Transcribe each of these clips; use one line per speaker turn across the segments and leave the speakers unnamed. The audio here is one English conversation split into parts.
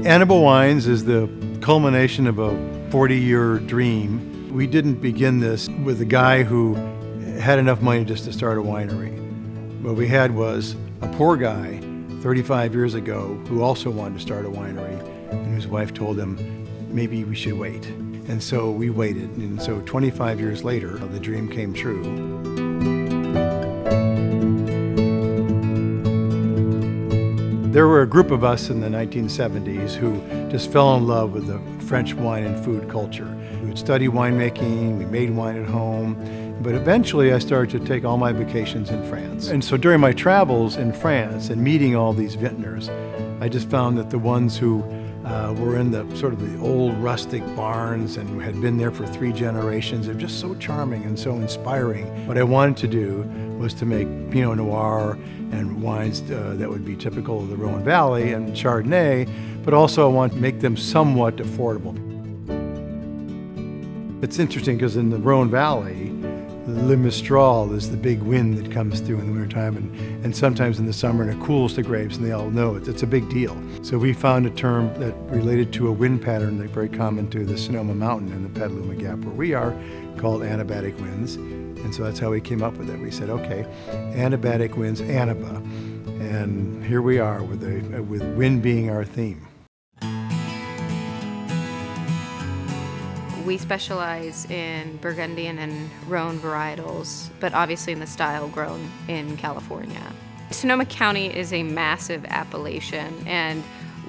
Anaba Wines is the culmination of a 40-year dream. We didn't begin this with a guy who had enough money just to start a winery. What we had was a poor guy 35 years ago who also wanted to start a winery, and his wife told him, maybe we should wait. And so we waited, and so 25 years later, the dream came true. There were a group of us in the 1970s who just fell in love with the French wine and food culture. We would study winemaking, we made wine at home, but eventually I started to take all my vacations in France. And so during my travels in France and meeting all these vintners, I just found that the ones who were in the sort of the old rustic barns and had been there for 3 generations, they're just so charming and so inspiring. What I wanted to do was to make Pinot Noir and wines that would be typical of the Rhone Valley and Chardonnay, but also I want to make them somewhat affordable. It's interesting because in the Rhone Valley, Le Mistral is the big wind that comes through in the wintertime, and sometimes in the summer, and it cools the grapes, and they all know it's a big deal. So we found a term that related to a wind pattern that's very common to the Sonoma Mountain and the Petaluma Gap where we are, called anabatic winds. And so that's how we came up with it. We said, okay, anabatic winds, Anaba. And here we are with wind being our theme.
We specialize in Burgundian and Rhone varietals, but obviously in the style grown in California. Sonoma County is a massive appellation, and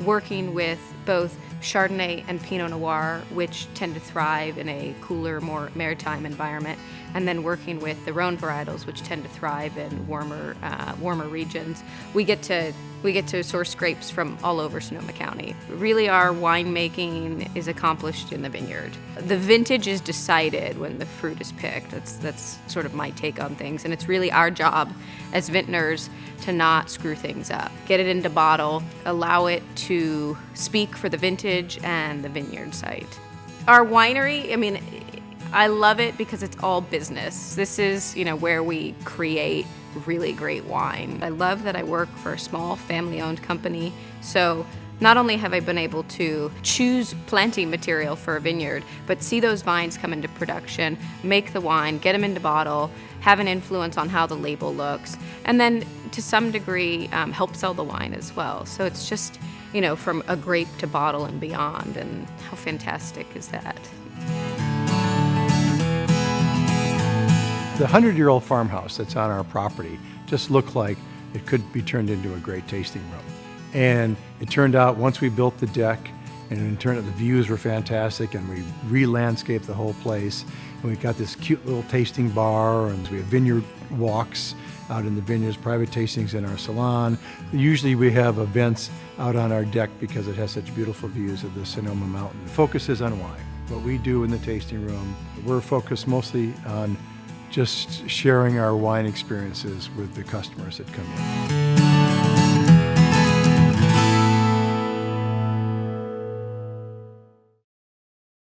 working with both Chardonnay and Pinot Noir, which tend to thrive in a cooler, more maritime environment, and then working with the Rhone varietals, which tend to thrive in warmer regions. We get to source grapes from all over Sonoma County. Really, our winemaking is accomplished in the vineyard. The vintage is decided when the fruit is picked. That's sort of my take on things, and it's really our job as vintners to not screw things up. Get it into bottle, allow it to speak for the vintage and the vineyard site. Our winery, I love it because it's all business. This is, where we create really great wine. I love that I work for a small family-owned company, so not only have I been able to choose planting material for a vineyard, but see those vines come into production, make the wine, get them into bottle, have an influence on how the label looks, and then to some degree help sell the wine as well. So it's just, from a grape to bottle and beyond, and how fantastic is that?
The 100-year-old farmhouse that's on our property just looked like it could be turned into a great tasting room. And it turned out once we built the deck, and it turned out the views were fantastic, and we re-landscaped the whole place. And we got this cute little tasting bar, and we have vineyard walks out in the vineyards, private tastings in our salon. Usually we have events out on our deck because it has such beautiful views of the Sonoma Mountain. The focus is on wine. What we do in the tasting room, we're focused mostly on just sharing our wine experiences with the customers that come in.